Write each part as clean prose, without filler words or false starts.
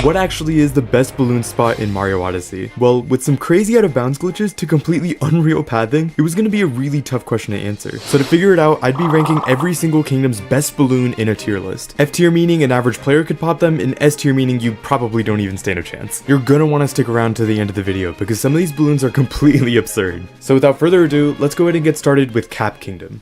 What actually is the best balloon spot in Mario Odyssey? Well, with some crazy out of bounds glitches to completely unreal pathing, it was going to be a really tough question to answer. So to figure it out, I'd be ranking every single kingdom's best balloon in a tier list. F tier meaning an average player could pop them, and S tier meaning you probably don't even stand a chance. You're gonna want to stick around to the end of the video because some of these balloons are completely absurd. So without further ado, let's go ahead and get started with Cap Kingdom.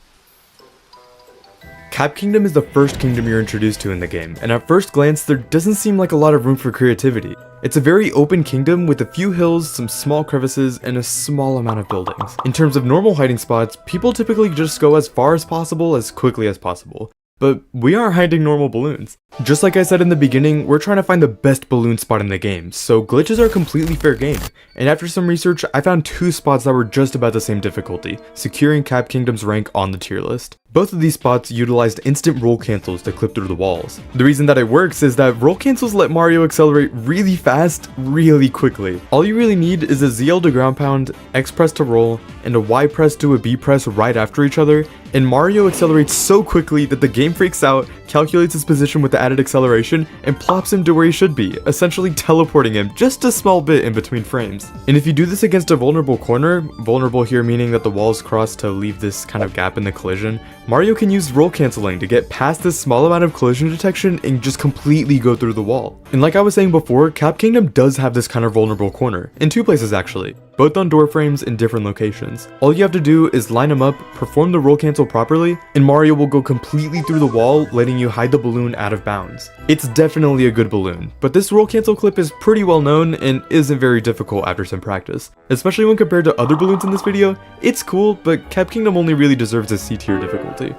Cap Kingdom is the first kingdom you're introduced to in the game, and at first glance there doesn't seem like a lot of room for creativity. It's a very open kingdom with a few hills, some small crevices, and a small amount of buildings. In terms of normal hiding spots, people typically just go as far as possible as quickly as possible. But we aren't hiding normal balloons. Just like I said in the beginning, we're trying to find the best balloon spot in the game, so glitches are completely fair game. And after some research, I found two spots that were just about the same difficulty, securing Cap Kingdom's rank on the tier list. Both of these spots utilized instant roll cancels to clip through the walls. The reason that it works is that roll cancels let Mario accelerate really fast, really quickly. All you really need is a ZL to ground pound, X press to roll, and a Y press to a B press right after each other, and Mario accelerates so quickly that the game freaks out, calculates his position with the added acceleration, and plops him to where he should be, essentially teleporting him just a small bit in between frames. And if you do this against a vulnerable corner, vulnerable here meaning that the walls cross to leave this kind of gap in the collision, Mario can use roll canceling to get past this small amount of collision detection and just completely go through the wall. And like I was saying before, Cap Kingdom does have this kind of vulnerable corner, in two places actually, both on door frames in different locations. All you have to do is line them up, perform the roll cancel properly, and Mario will go completely through the wall, letting you hide the balloon out of bounds. It's definitely a good balloon, but this roll cancel clip is pretty well known and isn't very difficult after some practice. Especially when compared to other balloons in this video, it's cool, but Cap Kingdom only really deserves a C tier difficulty.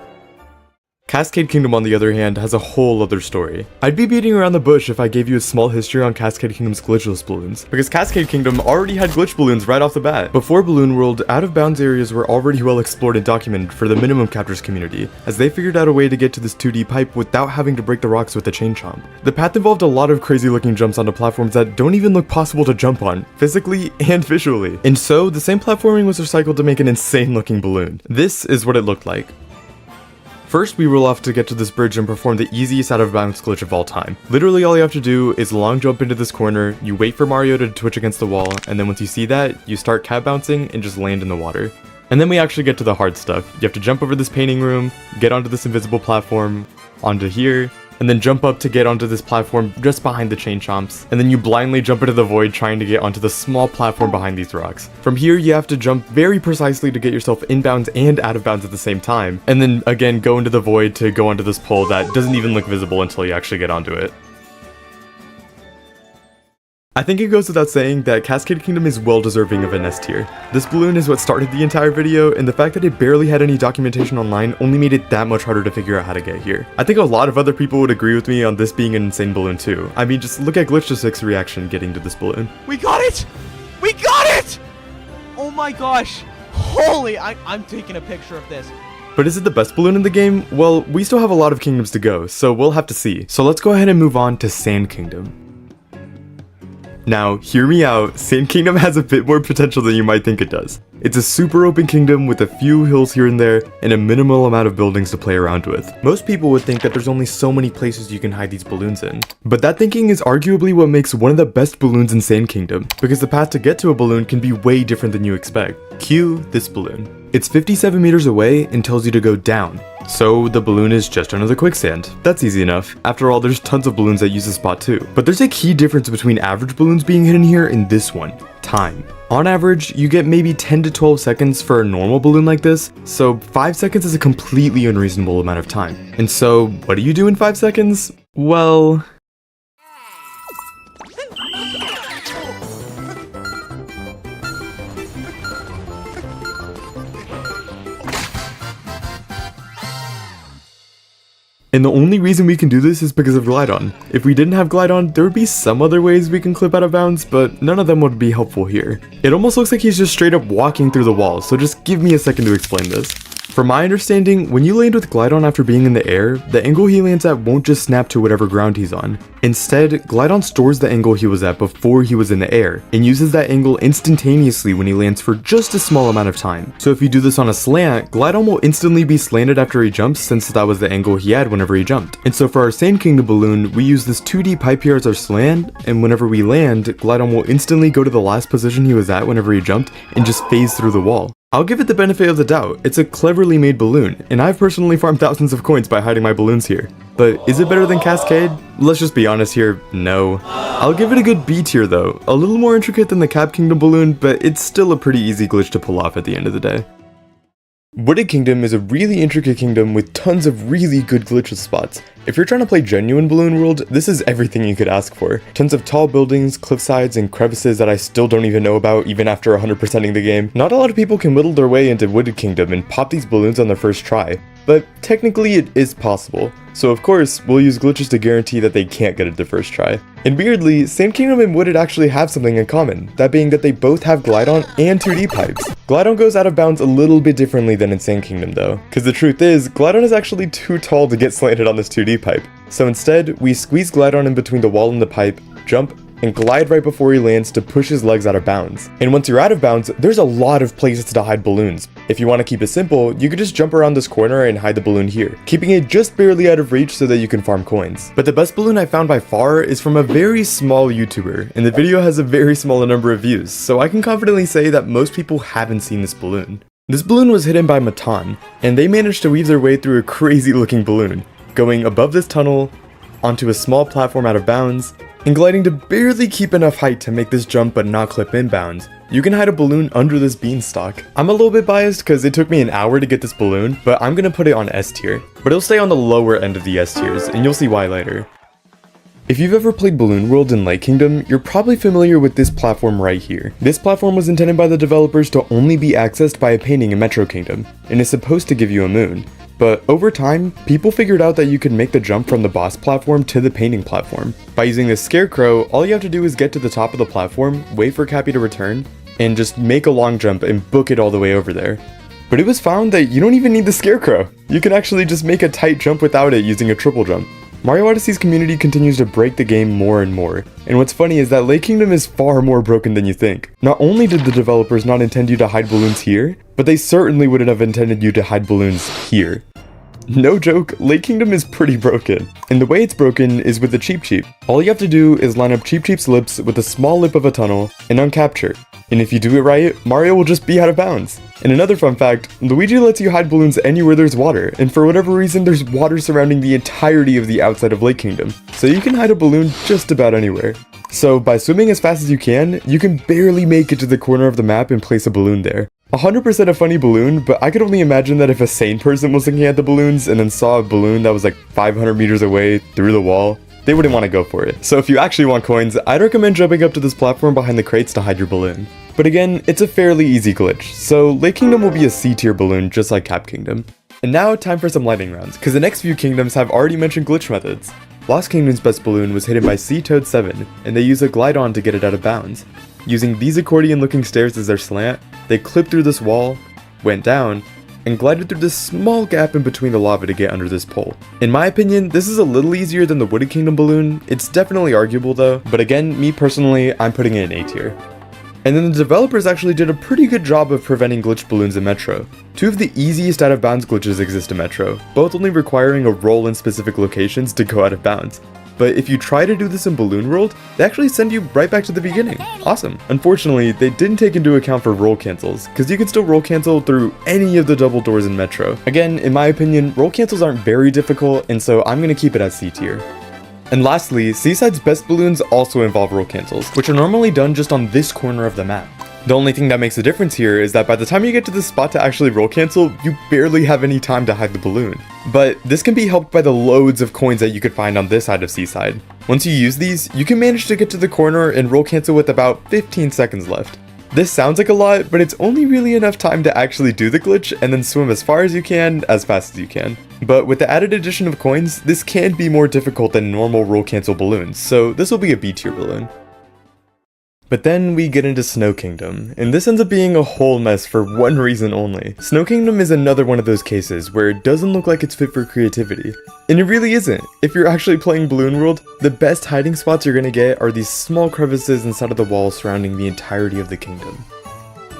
Cascade Kingdom, on the other hand, has a whole other story. I'd be beating around the bush if I gave you a small history on Cascade Kingdom's glitchless balloons, because Cascade Kingdom already had glitch balloons right off the bat. Before Balloon World, out-of-bounds areas were already well explored and documented for the minimum captors community, as they figured out a way to get to this 2D pipe without having to break the rocks with a chain chomp. The path involved a lot of crazy-looking jumps onto platforms that don't even look possible to jump on, physically and visually. And so, the same platforming was recycled to make an insane-looking balloon. This is what it looked like. First, we roll off to get to this bridge and perform the easiest out of bounds glitch of all time. Literally all you have to do is long jump into this corner, you wait for Mario to twitch against the wall, and then once you see that, you start cat bouncing and just land in the water. And then we actually get to the hard stuff. You have to jump over this painting room, get onto this invisible platform, onto here, and then jump up to get onto this platform just behind the chain chomps, and then you blindly jump into the void trying to get onto the small platform behind these rocks. From here, you have to jump very precisely to get yourself inbounds and out of bounds at the same time, and then again go into the void to go onto this pole that doesn't even look visible until you actually get onto it. I think it goes without saying that Cascade Kingdom is well deserving of an S tier. This balloon is what started the entire video, and the fact that it barely had any documentation online only made it that much harder to figure out how to get here. I think a lot of other people would agree with me on this being an insane balloon too. I mean, just look at Glitch6's reaction getting to this balloon. We got it! We got it! Oh my gosh! Holy, I'm taking a picture of this. But is it the best balloon in the game? Well, we still have a lot of kingdoms to go, so we'll have to see. So let's go ahead and move on to Sand Kingdom. Now, hear me out, Sand Kingdom has a bit more potential than you might think it does. It's a super open kingdom with a few hills here and there, and a minimal amount of buildings to play around with. Most people would think that there's only so many places you can hide these balloons in. But that thinking is arguably what makes one of the best balloons in Sand Kingdom, because the path to get to a balloon can be way different than you expect. Cue this balloon. It's 57 meters away and tells you to go down. So the balloon is just under the quicksand. That's easy enough. After all, there's tons of balloons that use this spot too. But there's a key difference between average balloons being hidden here and this one. Time. On average, you get maybe 10 to 12 seconds for a normal balloon like this, so 5 seconds is a completely unreasonable amount of time. And so, what do you do in 5 seconds? Well... And the only reason we can do this is because of Glide-On. If we didn't have Glide-On, there would be some other ways we can clip out of bounds, but none of them would be helpful here. It almost looks like he's just straight up walking through the wall, so just give me a second to explain this. From my understanding, when you land with Glidon after being in the air, the angle he lands at won't just snap to whatever ground he's on. Instead, Glidon stores the angle he was at before he was in the air, and uses that angle instantaneously when he lands for just a small amount of time. So if you do this on a slant, Glidon will instantly be slanted after he jumps since that was the angle he had whenever he jumped. And so for our Sand Kingdom balloon, we use this 2D pipe here as our slant, and whenever we land, Glidon will instantly go to the last position he was at whenever he jumped and just phase through the wall. I'll give it the benefit of the doubt, it's a cleverly made balloon, and I've personally farmed thousands of coins by hiding my balloons here. But is it better than Cascade? Let's just be honest here, no. I'll give it a good B tier though, a little more intricate than the Cap Kingdom balloon, but it's still a pretty easy glitch to pull off at the end of the day. Wooded Kingdom is a really intricate kingdom with tons of really good glitch spots. If you're trying to play genuine Balloon World, this is everything you could ask for. Tons of tall buildings, cliff sides, and crevices that I still don't even know about even after 100%ing the game. Not a lot of people can whittle their way into Wooded Kingdom and pop these balloons on their first try, but technically it is possible. So of course, we'll use glitches to guarantee that they can't get it the first try. And weirdly, Sand Kingdom and Wooded actually have something in common, that being that they both have Glidon and 2D pipes. Glidon goes out of bounds a little bit differently than in Sand Kingdom though, because the truth is, Glidon is actually too tall to get slanted on this 2D pipe. So instead, we squeeze Glidon in between the wall and the pipe, jump, and glide right before he lands to push his legs out of bounds. And once you're out of bounds, there's a lot of places to hide balloons. If you want to keep it simple, you could just jump around this corner and hide the balloon here, keeping it just barely out of reach so that you can farm coins. But the best balloon I found by far is from a very small YouTuber, and the video has a very small number of views, so I can confidently say that most people haven't seen this balloon. This balloon was hidden by Matan, and they managed to weave their way through a crazy looking balloon, going above this tunnel, onto a small platform out of bounds, and gliding to barely keep enough height to make this jump but not clip inbounds. You can hide a balloon under this beanstalk. I'm a little bit biased because it took me an hour to get this balloon, but I'm gonna put it on S tier. But it'll stay on the lower end of the S tiers, and you'll see why later. If you've ever played Balloon World in Light Kingdom, you're probably familiar with this platform right here. This platform was intended by the developers to only be accessed by a painting in Metro Kingdom, and is supposed to give you a moon. But over time, people figured out that you could make the jump from the boss platform to the painting platform. By using this scarecrow, all you have to do is get to the top of the platform, wait for Cappy to return, and just make a long jump and book it all the way over there. But it was found that you don't even need the scarecrow. You can actually just make a tight jump without it using a triple jump. Mario Odyssey's community continues to break the game more and more, and what's funny is that Lake Kingdom is far more broken than you think. Not only did the developers not intend you to hide balloons here, but they certainly wouldn't have intended you to hide balloons here. No joke, Lake Kingdom is pretty broken. And the way it's broken is with the Cheep Cheep. All you have to do is line up Cheep Cheep's lips with a small lip of a tunnel and uncapture. And if you do it right, Mario will just be out of bounds. And another fun fact, Luigi lets you hide balloons anywhere there's water, and for whatever reason there's water surrounding the entirety of the outside of Lake Kingdom. So you can hide a balloon just about anywhere. So by swimming as fast as you can barely make it to the corner of the map and place a balloon there. 100% a funny balloon, but I could only imagine that if a sane person was looking at the balloons and then saw a balloon that was like 500 meters away through the wall, they wouldn't want to go for it. So if you actually want coins, I'd recommend jumping up to this platform behind the crates to hide your balloon. But again, it's a fairly easy glitch, so Lake Kingdom will be a C tier balloon just like Cap Kingdom. And now time for some lightning rounds, because the next few kingdoms have already mentioned glitch methods. Lost Kingdom's best balloon was hidden by Sea Toad 7, and they use a glide-on to get it out of bounds. Using these accordion-looking stairs as their slant, they clipped through this wall, went down, and glided through this small gap in between the lava to get under this pole. In my opinion, this is a little easier than the Wooded Kingdom balloon. It's definitely arguable though, but again, me personally, I'm putting it in A tier. And then the developers actually did a pretty good job of preventing glitched balloons in Metro. Two of the easiest out of bounds glitches exist in Metro, both only requiring a roll in specific locations to go out of bounds. But if you try to do this in Balloon World, they actually send you right back to the beginning. Awesome. Unfortunately, they didn't take into account for roll cancels, because you can still roll cancel through any of the double doors in Metro. Again, in my opinion, roll cancels aren't very difficult, and so I'm gonna keep it at C tier. And lastly, Seaside's best balloons also involve roll cancels, which are normally done just on this corner of the map. The only thing that makes a difference here is that by the time you get to the spot to actually roll cancel, you barely have any time to hide the balloon. But this can be helped by the loads of coins that you could find on this side of Seaside. Once you use these, you can manage to get to the corner and roll cancel with about 15 seconds left. This sounds like a lot, but it's only really enough time to actually do the glitch and then swim as far as you can, as fast as you can. But with the added addition of coins, this can be more difficult than normal roll cancel balloons, so this will be a B tier balloon. But then we get into Snow Kingdom, and this ends up being a whole mess for one reason only. Snow Kingdom is another one of those cases where it doesn't look like it's fit for creativity. And it really isn't. If you're actually playing Balloon World, the best hiding spots you're gonna get are these small crevices inside of the wall surrounding the entirety of the kingdom.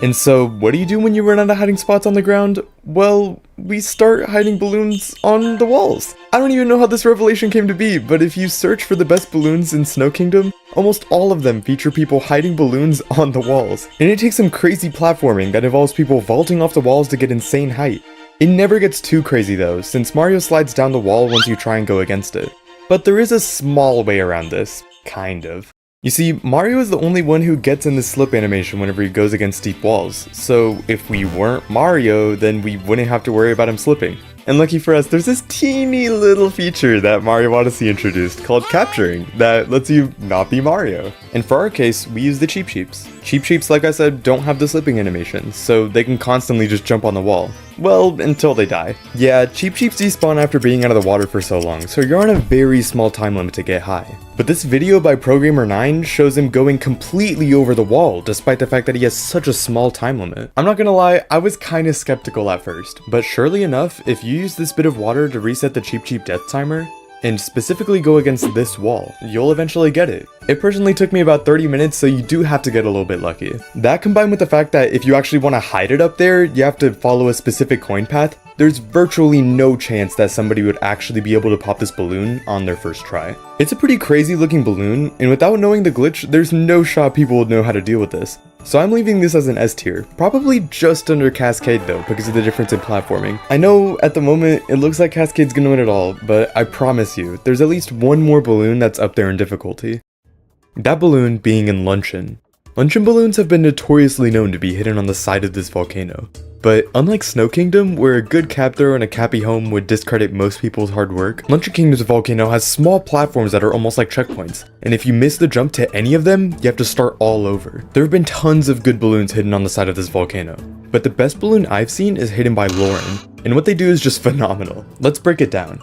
And so, what do you do when you run out of hiding spots on the ground? Well, we start hiding balloons on the walls. I don't even know how this revelation came to be, but if you search for the best balloons in Snow Kingdom, almost all of them feature people hiding balloons on the walls. And it takes some crazy platforming that involves people vaulting off the walls to get insane height. It never gets too crazy though, since Mario slides down the wall once you try and go against it. But there is a small way around this, kind of. You see, Mario is the only one who gets in the slip animation whenever he goes against steep walls, so if we weren't Mario, then we wouldn't have to worry about him slipping. And lucky for us, there's this teeny little feature that Mario Odyssey introduced called capturing that lets you not be Mario. And for our case, we use the Cheep Cheeps. Cheep Cheeps, like I said, don't have the slipping animation, so they can constantly just jump on the wall. Well, until they die. Yeah, Cheep Cheeps despawn after being out of the water for so long, so you're on a very small time limit to get high. But this video by Programmer9 shows him going completely over the wall, despite the fact that he has such a small time limit. I'm not gonna lie, I was kinda skeptical at first, but surely enough, if you use this bit of water to reset the Cheep Cheep death timer, and specifically go against this wall, you'll eventually get it. It personally took me about 30 minutes, so you do have to get a little bit lucky. That combined with the fact that if you actually want to hide it up there, you have to follow a specific coin path, there's virtually no chance that somebody would actually be able to pop this balloon on their first try. It's a pretty crazy looking balloon, and without knowing the glitch, there's no shot people would know how to deal with this. So I'm leaving this as an S tier, probably just under Cascade though, because of the difference in platforming. I know at the moment it looks like Cascade's gonna win it all, but I promise you, there's at least one more balloon that's up there in difficulty. That balloon being in Luncheon. Luncheon balloons have been notoriously known to be hidden on the side of this volcano. But unlike Snow Kingdom, where a good cap throw and a cappy home would discredit most people's hard work, Luncheon Kingdom's volcano has small platforms that are almost like checkpoints, and if you miss the jump to any of them, you have to start all over. There have been tons of good balloons hidden on the side of this volcano, but the best balloon I've seen is hidden by Lauren, and what they do is just phenomenal. Let's break it down.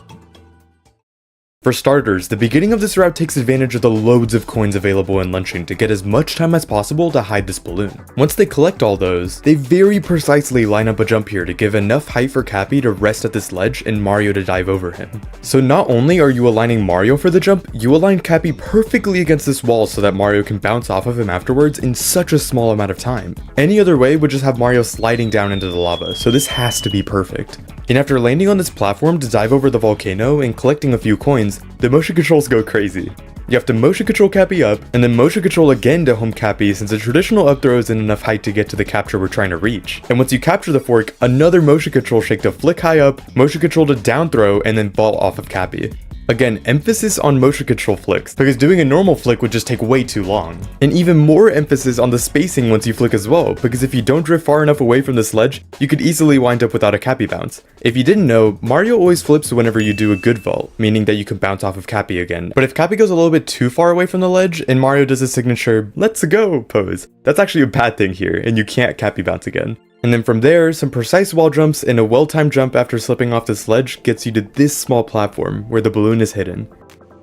For starters, the beginning of this route takes advantage of the loads of coins available in Luncheon to get as much time as possible to hide this balloon. Once they collect all those, they very precisely line up a jump here to give enough height for Cappy to rest at this ledge and Mario to dive over him. So not only are you aligning Mario for the jump, you align Cappy perfectly against this wall so that Mario can bounce off of him afterwards in such a small amount of time. Any other way would just have Mario sliding down into the lava, so this has to be perfect. And after landing on this platform to dive over the volcano and collecting a few coins, the motion controls go crazy. You have to motion control Cappy up, and then motion control again to home Cappy since a traditional up throw isn't enough height to get to the capture we're trying to reach. And once you capture the fork, another motion control shake to flick high up, motion control to down throw, and then vault off of Cappy. Again, emphasis on motion control flicks, because doing a normal flick would just take way too long. And even more emphasis on the spacing once you flick as well, because if you don't drift far enough away from this ledge, you could easily wind up without a Cappy bounce. If you didn't know, Mario always flips whenever you do a good vault, meaning that you can bounce off of Cappy again. But if Cappy goes a little bit too far away from the ledge, and Mario does his signature, "let's go" pose, that's actually a bad thing here, and you can't Cappy bounce again. And then from there, some precise wall jumps and a well-timed jump after slipping off this ledge gets you to this small platform where the balloon is hidden.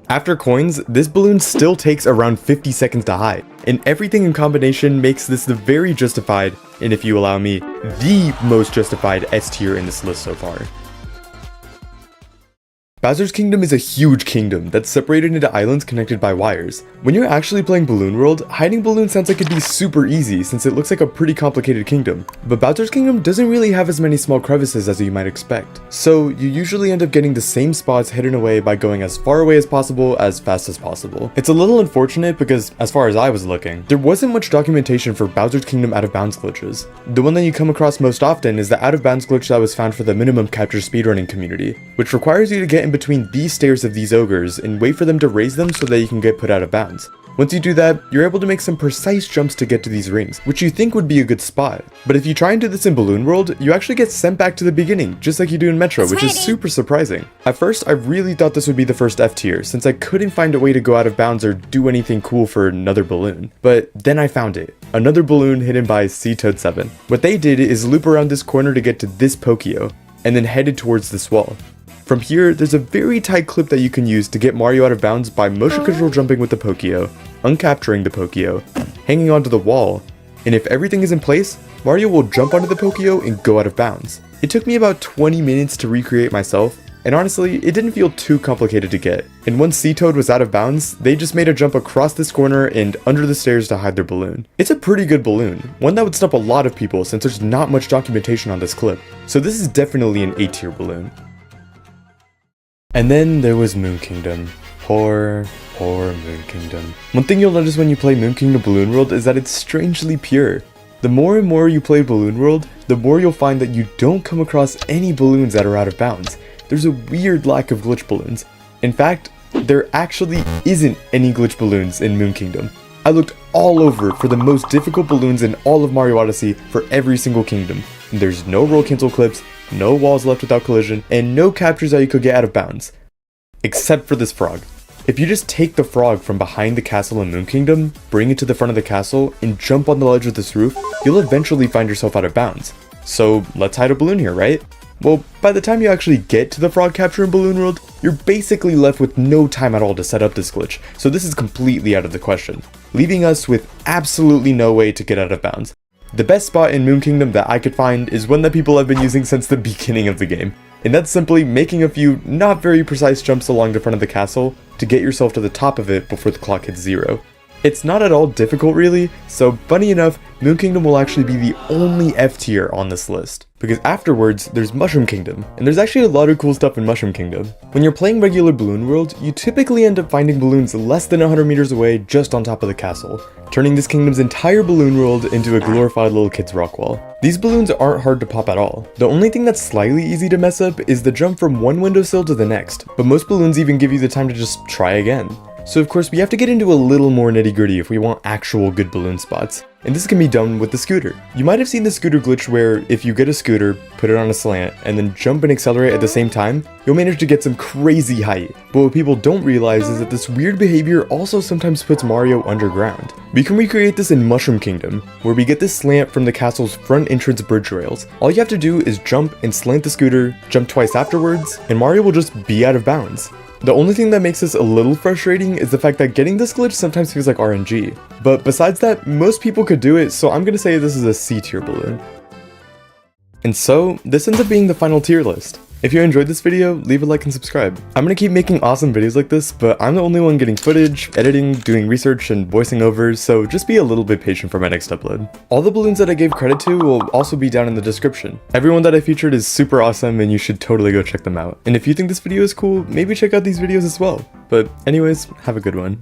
After coins, this balloon still takes around 50 seconds to hide, and everything in combination makes this the very justified, and if you allow me, the most justified S tier in this list so far. Bowser's Kingdom is a huge kingdom that's separated into islands connected by wires. When you're actually playing Balloon World, hiding balloons sounds like it'd be super easy since it looks like a pretty complicated kingdom. But Bowser's Kingdom doesn't really have as many small crevices as you might expect. So you usually end up getting the same spots hidden away by going as far away as possible, as fast as possible. It's a little unfortunate because, as far as I was looking, there wasn't much documentation for Bowser's Kingdom out of bounds glitches. The one that you come across most often is the out of bounds glitch that was found for the minimum capture speedrunning community, which requires you to get in between these stairs of these ogres and wait for them to raise them so that you can get put out of bounds. Once you do that, you're able to make some precise jumps to get to these rings, which you think would be a good spot. But if you try and do this in Balloon World, you actually get sent back to the beginning, just like you do in Metro, which is super surprising. At first, I really thought this would be the first F tier, since I couldn't find a way to go out of bounds or do anything cool for another balloon. But then I found it. Another balloon hidden by Toad7. What they did is loop around this corner to get to this Pokio, and then headed towards this wall. From here, there's a very tight clip that you can use to get Mario out of bounds by motion control jumping with the Pokio, uncapturing the Pokio, hanging onto the wall, and if everything is in place, Mario will jump onto the Pokeo and go out of bounds. It took me about 20 minutes to recreate myself, and honestly, it didn't feel too complicated to get. And once Sea-Toad was out of bounds, they just made a jump across this corner and under the stairs to hide their balloon. It's a pretty good balloon, one that would stop a lot of people since there's not much documentation on this clip. So this is definitely an A-tier balloon. And then there was Moon Kingdom. Poor Moon Kingdom. One thing you'll notice when you play Moon Kingdom Balloon World is that it's strangely pure. The more and more you play Balloon World, the more you'll find that you don't come across any balloons that are out of bounds. There's a weird lack of glitch balloons. In fact, there actually isn't any glitch balloons in Moon Kingdom. I looked all over for the most difficult balloons in all of Mario Odyssey for every single kingdom. There's no roll cancel clips, no walls left without collision, and no captures that you could get out of bounds. Except for this frog. If you just take the frog from behind the castle in Moon Kingdom, bring it to the front of the castle, and jump on the ledge of this roof, you'll eventually find yourself out of bounds. So let's hide a balloon here, right? Well, by the time you actually get to the frog capture in Balloon World, you're basically left with no time at all to set up this glitch, so this is completely out of the question, leaving us with absolutely no way to get out of bounds. The best spot in Moon Kingdom that I could find is one that people have been using since the beginning of the game, and that's simply making a few not very precise jumps along the front of the castle to get yourself to the top of it before the clock hits 0. It's not at all difficult really, so funny enough, Moon Kingdom will actually be the only F tier on this list. Because afterwards, there's Mushroom Kingdom, and there's actually a lot of cool stuff in Mushroom Kingdom. When you're playing regular Balloon World, you typically end up finding balloons less than 100 meters away just on top of the castle, turning this kingdom's entire balloon world into a glorified little kid's rock wall. These balloons aren't hard to pop at all. The only thing that's slightly easy to mess up is the jump from one windowsill to the next, but most balloons even give you the time to just try again. So of course we have to get into a little more nitty gritty if we want actual good balloon spots. And this can be done with the scooter. You might have seen the scooter glitch where if you get a scooter, put it on a slant, and then jump and accelerate at the same time, you'll manage to get some crazy height. But what people don't realize is that this weird behavior also sometimes puts Mario underground. We can recreate this in Mushroom Kingdom, where we get this slant from the castle's front entrance bridge rails. All you have to do is jump and slant the scooter, jump twice afterwards, and Mario will just be out of bounds. The only thing that makes this a little frustrating is the fact that getting this glitch sometimes feels like RNG. But besides that, most people could do it, so I'm gonna say this is a C tier balloon. And so, this ends up being the final tier list. If you enjoyed this video, leave a like and subscribe. I'm gonna keep making awesome videos like this, but I'm the only one getting footage, editing, doing research, and voicing over, so just be a little bit patient for my next upload. All the balloons that I gave credit to will also be down in the description. Everyone that I featured is super awesome, and you should totally go check them out. And if you think this video is cool, maybe check out these videos as well. But anyways, have a good one.